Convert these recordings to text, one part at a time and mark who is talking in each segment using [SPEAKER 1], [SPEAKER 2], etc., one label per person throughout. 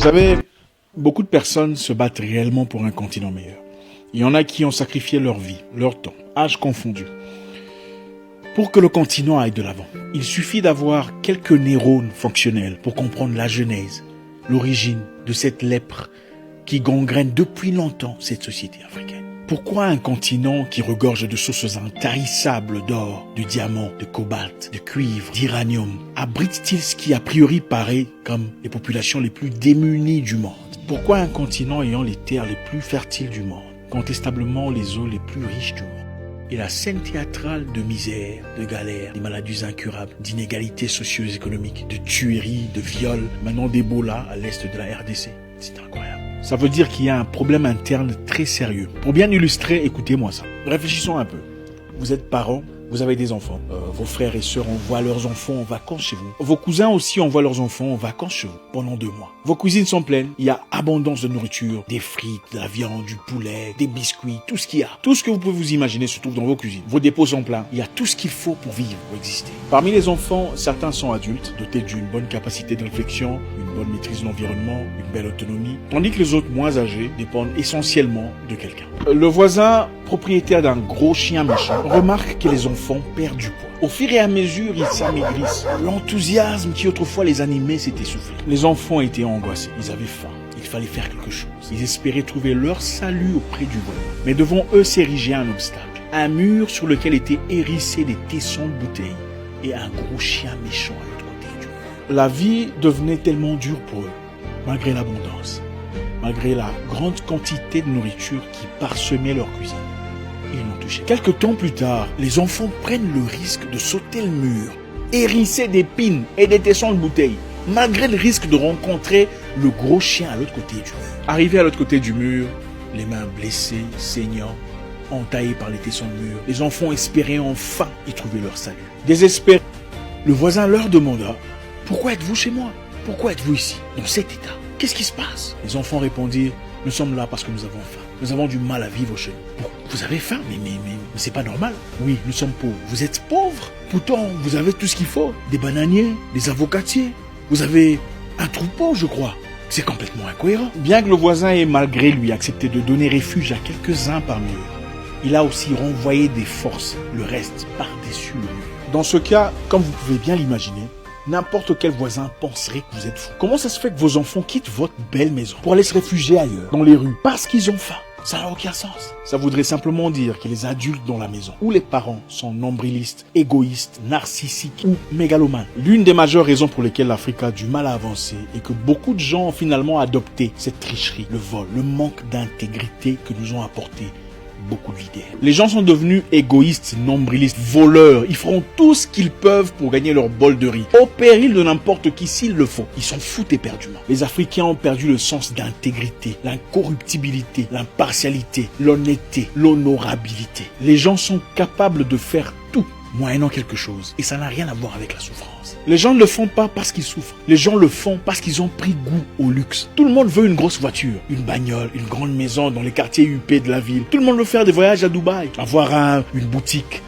[SPEAKER 1] savez, beaucoup de personnes se battent réellement pour un continent meilleur. Il y en a qui ont sacrifié leur vie, leur temps, âge confondu, pour que le continent aille de l'avant. Il suffit d'avoir quelques neurones fonctionnels pour comprendre la genèse, l'origine de cette lèpre qui gangrène depuis longtemps cette société africaine. Pourquoi un continent qui regorge de sources intarissables d'or, de diamants, de cobalt, de cuivre, d'uranium, abrite-t-il ce qui a priori paraît comme les populations les plus démunies du monde? Pourquoi un continent ayant les terres les plus fertiles du monde, contestablement les eaux les plus riches du monde, et la scène théâtrale de misère, de galère, des maladies incurables, d'inégalités socio-économiques, de tueries, de viols, maintenant d'Ebola à l'est de la RDC? C'est incroyable. Ça veut dire qu'il y a un problème interne très sérieux. Pour bien illustrer, écoutez-moi ça. Réfléchissons un peu. Vous êtes parents, vous avez des enfants. Vos frères et sœurs envoient leurs enfants en vacances chez vous. Vos cousins aussi envoient leurs enfants en vacances chez vous pendant 2 mois. Vos cuisines sont pleines. Il y a abondance de nourriture, des frites, de la viande, du poulet, des biscuits, tout ce qu'il y a. Tout ce que vous pouvez vous imaginer se trouve dans vos cuisines. Vos dépôts sont pleins. Il y a tout ce qu'il faut pour vivre, pour exister. Parmi les enfants, certains sont adultes, dotés d'une bonne capacité de réflexion, une bonne maîtrise de l'environnement, une belle autonomie, tandis que les autres moins âgés dépendent essentiellement de quelqu'un. Le voisin, propriétaire d'un gros chien méchant, remarque que les enfants perdent du poids. Au fur et à mesure, ils s'amaigrissent. L'enthousiasme qui autrefois les animait s'est essoufflé. Les enfants étaient angoissés, ils avaient faim. Il fallait faire quelque chose. Ils espéraient trouver leur salut auprès du voisin. Mais devant eux s'érigeait un obstacle. Un mur sur lequel étaient hérissés des tessons de bouteilles et un gros chien méchant à l'autre côté du mur. La vie devenait tellement dure pour eux, malgré l'abondance, malgré la grande quantité de nourriture qui parsemait leur cuisine. Ils n'ont touché. Quelque temps plus tard, les enfants prennent le risque de sauter le mur, hérissés d'épines et des tessons de bouteilles, malgré le risque de rencontrer le gros chien à l'autre côté du mur. Arrivés à l'autre côté du mur, les mains blessées, saignant, entaillées par les tessons de mur, les enfants espéraient enfin y trouver leur salut. Désespérés, le voisin leur demanda « Pourquoi êtes-vous chez moi? Pourquoi êtes-vous ici, dans cet état? Qu'est-ce qui se passe ?» Les enfants répondirent « Nous sommes là parce que nous avons faim. Nous avons du mal à vivre chez nous. » Bon, vous avez faim, mais c'est pas normal. Oui, nous sommes pauvres. Vous êtes pauvres? Pourtant, vous avez tout ce qu'il faut. Des bananiers, des avocatiers. Vous avez un troupeau, je crois. C'est complètement incohérent. Bien que le voisin ait malgré lui accepté de donner refuge à quelques-uns parmi eux, il a aussi renvoyé des forces, le reste par-dessus le mur. Dans ce cas, comme vous pouvez bien l'imaginer, n'importe quel voisin penserait que vous êtes fou. Comment ça se fait que vos enfants quittent votre belle maison pour aller se réfugier ailleurs, dans les rues, parce qu'ils ont faim? Ça n'a aucun sens. Ça voudrait simplement dire que les adultes dans la maison ou les parents sont nombrilistes, égoïstes, narcissiques ou mégalomanes. L'une des majeures raisons pour lesquelles l'Afrique a du mal à avancer est que beaucoup de gens ont finalement adopté cette tricherie, le vol, le manque d'intégrité que nous ont apporté beaucoup de leaders. Les gens sont devenus égoïstes, nombrilistes, voleurs. Ils feront tout ce qu'ils peuvent pour gagner leur bol de riz, au péril de n'importe qui s'il le faut. Ils s'en foutent éperdument. Les Africains ont perdu le sens d'intégrité, l'incorruptibilité, l'impartialité, l'honnêteté, l'honorabilité. Les gens sont capables de faire tout, moyennant quelque chose. Et ça n'a rien à voir avec la souffrance. Les gens ne le font pas parce qu'ils souffrent. Les gens le font parce qu'ils ont pris goût au luxe. Tout le monde veut une grosse voiture, une bagnole, une grande maison dans les quartiers huppés de la ville. Tout le monde veut faire des voyages à Dubaï, avoir une boutique.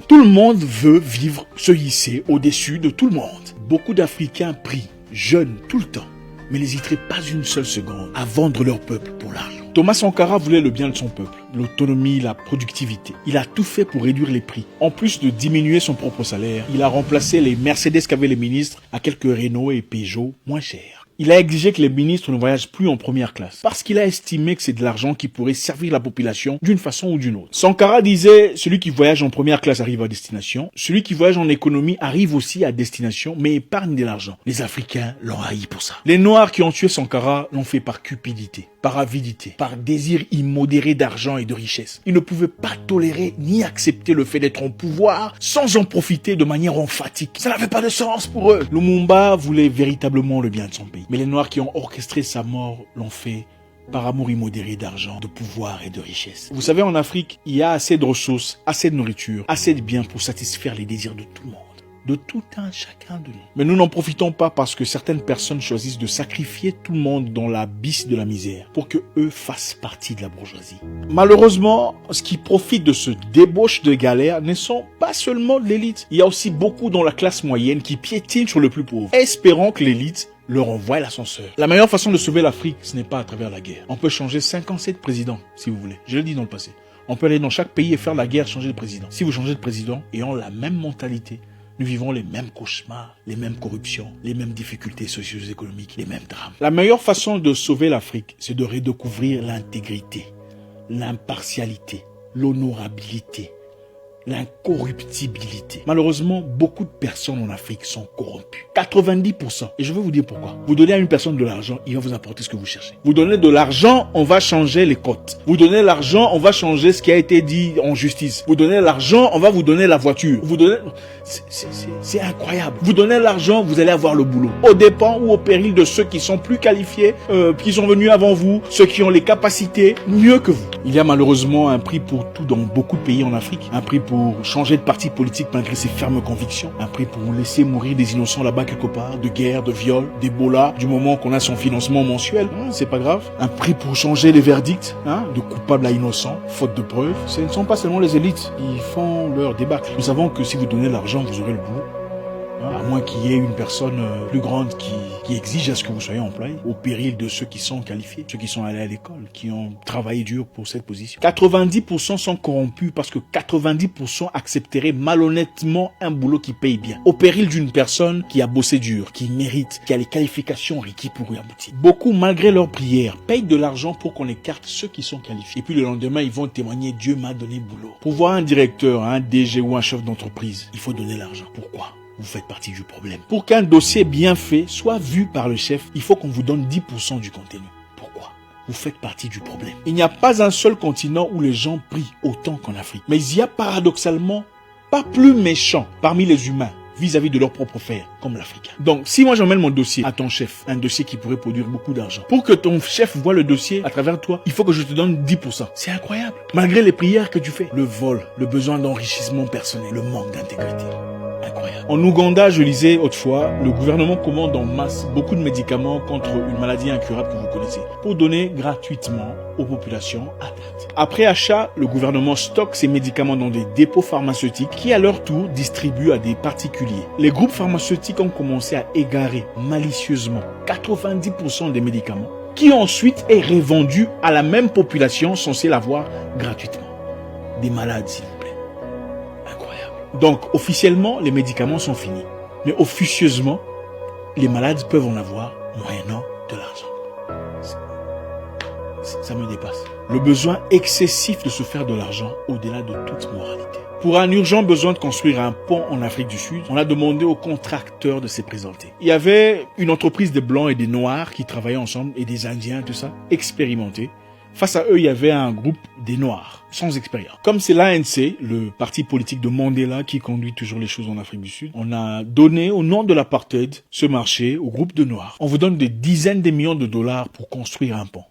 [SPEAKER 1] Tout le monde veut vivre, se hisser au-dessus de tout le monde. Beaucoup d'Africains prient, jeûnent tout le temps, mais n'hésiteraient pas une seule seconde à vendre leur peuple pour l'argent. Thomas Sankara voulait le bien de son peuple, l'autonomie, la productivité. Il a tout fait pour réduire les prix. En plus de diminuer son propre salaire, il a remplacé les Mercedes qu'avaient les ministres à quelques Renault et Peugeot moins chers. Il a exigé que les ministres ne voyagent plus en première classe, parce qu'il a estimé que c'est de l'argent qui pourrait servir la population d'une façon ou d'une autre. Sankara disait, celui qui voyage en première classe arrive à destination, celui qui voyage en économie arrive aussi à destination, mais épargne de l'argent. Les Africains l'ont haï pour ça. Les Noirs qui ont tué Sankara l'ont fait par cupidité, par avidité, par désir immodéré d'argent et de richesse. Ils ne pouvaient pas tolérer ni accepter le fait d'être en pouvoir sans en profiter de manière emphatique. Ça n'avait pas de sens pour eux. Lumumba voulait véritablement le bien de son pays. Mais les Noirs qui ont orchestré sa mort l'ont fait par amour immodéré d'argent, de pouvoir et de richesse. Vous savez, en Afrique, il y a assez de ressources, assez de nourriture, assez de biens pour satisfaire les désirs de tout le monde. De tout un chacun de nous. Mais nous n'en profitons pas parce que certaines personnes choisissent de sacrifier tout le monde dans l'abysse de la misère pour que eux fassent partie de la bourgeoisie. Malheureusement, ce qui profite de ce débauche de galère ne sont pas seulement l'élite. Il y a aussi beaucoup dans la classe moyenne qui piétinent sur le plus pauvre, espérant que l'élite leur envoie l'ascenseur. La meilleure façon de sauver l'Afrique, ce n'est pas à travers la guerre. On peut changer 57 présidents, si vous voulez. Je l'ai dit dans le passé. On peut aller dans chaque pays et faire la guerre, changer de président. Si vous changez de président et ont la même mentalité, nous vivons les mêmes cauchemars, les mêmes corruptions, les mêmes difficultés socio-économiques, les mêmes drames. La meilleure façon de sauver l'Afrique, c'est de redécouvrir l'intégrité, l'impartialité, l'honorabilité, l'incorruptibilité. Malheureusement, beaucoup de personnes en Afrique sont corrompues. 90%. Et je vais vous dire pourquoi. Vous donnez à une personne de l'argent, il va vous apporter ce que vous cherchez. Vous donnez de l'argent, on va changer les cotes. Vous donnez l'argent, on va changer ce qui a été dit en justice. Vous donnez l'argent, on va vous donner la voiture. Vous donnez... C'est incroyable. Vous donnez l'argent, vous allez avoir le boulot. Au dépens ou au péril de ceux qui sont plus qualifiés, qui sont venus avant vous, ceux qui ont les capacités mieux que vous. Il y a malheureusement un prix pour tout dans beaucoup de pays en Afrique. Un prix pour changer de parti politique malgré ses fermes convictions. Un prix pour laisser mourir des innocents là-bas quelque part, de guerre, de viol, d'Ebola, du moment qu'on a son financement mensuel. C'est pas grave. Un prix pour changer les verdicts, de coupable à innocent, faute de preuves. Ce ne sont pas seulement les élites qui font leur débâcle. Nous savons que si vous donnez l'argent, vous aurez le boulot. À moins qu'il y ait une personne plus grande qui exige à ce que vous soyez employé, au péril de ceux qui sont qualifiés, ceux qui sont allés à l'école, qui ont travaillé dur pour cette position. 90% sont corrompus parce que 90% accepteraient malhonnêtement un boulot qui paye bien, au péril d'une personne qui a bossé dur, qui mérite, qui a les qualifications requises pour y aboutir. Beaucoup, malgré leurs prières, payent de l'argent pour qu'on écarte ceux qui sont qualifiés. Et puis le lendemain, ils vont témoigner « Dieu m'a donné boulot ». Pour voir un directeur, un DG ou un chef d'entreprise, il faut donner l'argent. Pourquoi ? Vous faites partie du problème. Pour qu'un dossier bien fait soit vu par le chef, il faut qu'on vous donne 10% du contenu. Pourquoi ? Vous faites partie du problème. Il n'y a pas un seul continent où les gens prient autant qu'en Afrique. Mais il y a paradoxalement pas plus méchants parmi les humains vis-à-vis de leur propre frère, comme l'Africain. Donc, si moi j'emmène mon dossier à ton chef, un dossier qui pourrait produire beaucoup d'argent, pour que ton chef voit le dossier à travers toi, il faut que je te donne 10%. C'est incroyable. Malgré les prières que tu fais, le vol, le besoin d'enrichissement personnel, le manque d'intégrité. Incroyable. En Ouganda, je lisais autrefois, le gouvernement commande en masse beaucoup de médicaments contre une maladie incurable que vous connaissez, pour donner gratuitement aux populations atteintes. Après achat, le gouvernement stocke ces médicaments dans des dépôts pharmaceutiques qui, à leur tour, distribuent à des particuliers. Les groupes pharmaceutiques ont commencé à égarer malicieusement 90% des médicaments qui ensuite est revendu à la même population censée l'avoir gratuitement. Des malades, s'il vous plaît. Incroyable. Donc, officiellement, les médicaments sont finis. Mais officieusement, les malades peuvent en avoir moyennant de l'argent. Ça me dépasse. Le besoin excessif de se faire de l'argent au-delà de toute moralité. Pour un urgent besoin de construire un pont en Afrique du Sud, on a demandé aux contracteurs de se présenter. Il y avait une entreprise de Blancs et des Noirs qui travaillaient ensemble, et des Indiens, tout ça, expérimentés. Face à eux, il y avait un groupe des Noirs, sans expérience. Comme c'est l'ANC, le parti politique de Mandela qui conduit toujours les choses en Afrique du Sud, on a donné au nom de l'apartheid ce marché au groupe de Noirs. On vous donne des dizaines de millions de dollars pour construire un pont.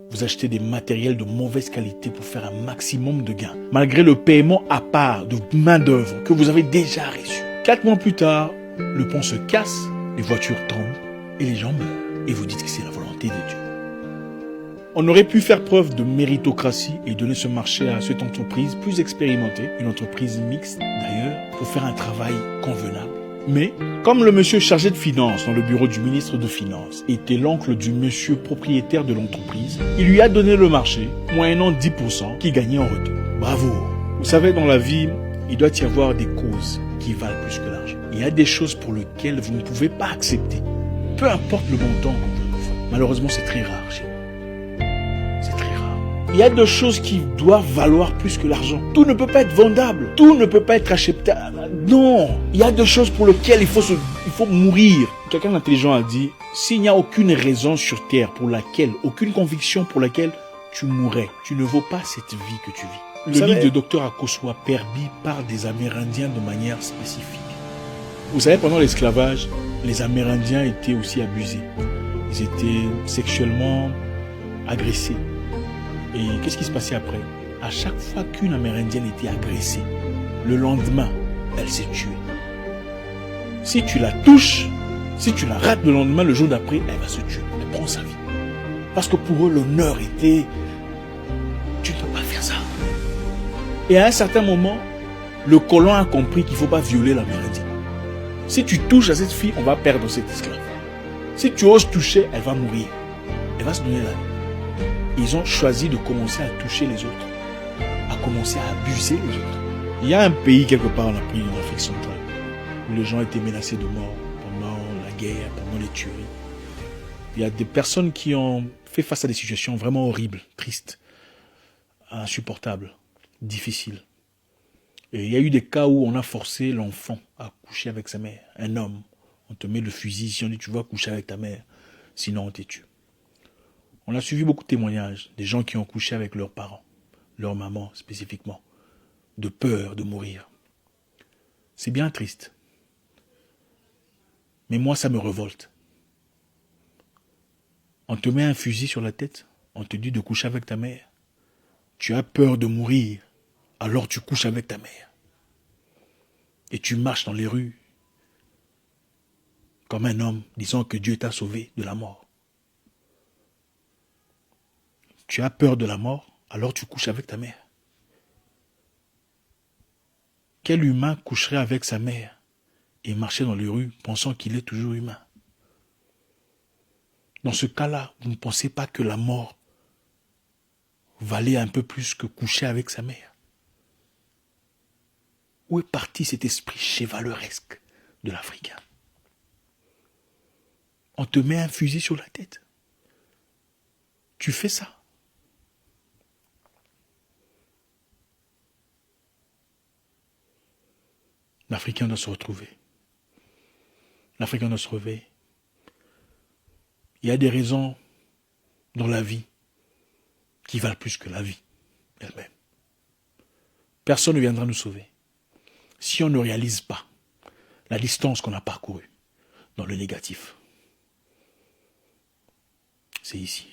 [SPEAKER 1] Vous achetez des matériels de mauvaise qualité pour faire un maximum de gains, malgré le paiement à part de main-d'œuvre que vous avez déjà reçu. 4 mois plus tard, le pont se casse, les voitures tombent et les gens meurent. Et vous dites que c'est la volonté de Dieu. On aurait pu faire preuve de méritocratie et donner ce marché à cette entreprise plus expérimentée, une entreprise mixte d'ailleurs, pour faire un travail convenable. Mais, comme le monsieur chargé de finances dans le bureau du ministre de Finances était l'oncle du monsieur propriétaire de l'entreprise, il lui a donné le marché, moyennant 10% qu'il gagnait en retour. Bravo! Vous savez, dans la vie, il doit y avoir des causes qui valent plus que l'argent. Il y a des choses pour lesquelles vous ne pouvez pas accepter, peu importe le montant qu'on vous offre. Malheureusement, c'est très rare chez nous. C'est très rare. Il y a des choses qui doivent valoir plus que l'argent. Tout ne peut pas être vendable. Tout ne peut pas être achetable. Non, il y a des choses pour lesquelles il faut mourir. Quelqu'un d'intelligent a dit, s'il n'y a aucune raison sur terre pour laquelle, aucune conviction pour laquelle tu mourrais, tu ne vaux pas cette vie que tu vis. Le livre de Dr Akosua Perbi parle des Amérindiens de manière spécifique. Vous savez, pendant l'esclavage, les Amérindiens étaient aussi abusés. Ils étaient sexuellement agressés. Et qu'est-ce qui se passait après? À chaque fois qu'une Amérindienne était agressée, le lendemain, elle s'est tuée. Si tu la touches, si tu la rates le lendemain, le jour d'après, elle va se tuer. Elle prend sa vie. Parce que pour eux, l'honneur était... Tu ne peux pas faire ça. Et à un certain moment, le colon a compris qu'il ne faut pas violer l'Amérindien. Si tu touches à cette fille, on va perdre cet esclave. Si tu oses toucher, elle va mourir. Elle va se donner la vie. Ils ont choisi de commencer à toucher les autres, à commencer à abuser les autres. Il y a un pays quelque part en Afrique centrale où les gens étaient menacés de mort pendant la guerre, pendant les tueries. Il y a des personnes qui ont fait face à des situations vraiment horribles, tristes, insupportables, difficiles. Et il y a eu des cas où on a forcé l'enfant à coucher avec sa mère. Un homme, on te met le fusil, si on dit tu vas coucher avec ta mère, sinon on te tue. On a suivi beaucoup de témoignages, des gens qui ont couché avec leurs parents, leur maman spécifiquement, de peur de mourir. C'est bien triste. Mais moi, ça me révolte. On te met un fusil sur la tête, on te dit de coucher avec ta mère. Tu as peur de mourir, alors tu couches avec ta mère. Et tu marches dans les rues comme un homme disant que Dieu t'a sauvé de la mort. Tu as peur de la mort, alors tu couches avec ta mère. Quel humain coucherait avec sa mère et marcher dans les rues pensant qu'il est toujours humain? Dans ce cas-là, vous ne pensez pas que la mort valait un peu plus que coucher avec sa mère? Où est parti cet esprit chevaleresque de l'Africain? On te met un fusil sur la tête. Tu fais ça. L'Africain doit se retrouver. L'Africain doit se relever. Il y a des raisons dans la vie qui valent plus que la vie elle-même. Personne ne viendra nous sauver si on ne réalise pas la distance qu'on a parcourue dans le négatif. C'est ici.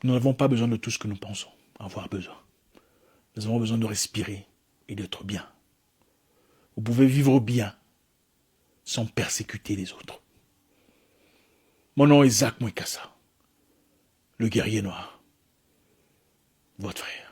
[SPEAKER 1] Nous n'avons pas besoin de tout ce que nous pensons avoir besoin. Nous avons besoin de respirer et d'être bien. Vous pouvez vivre bien sans persécuter les autres. Mon nom est Zach Mwekassa, le guerrier noir, votre frère.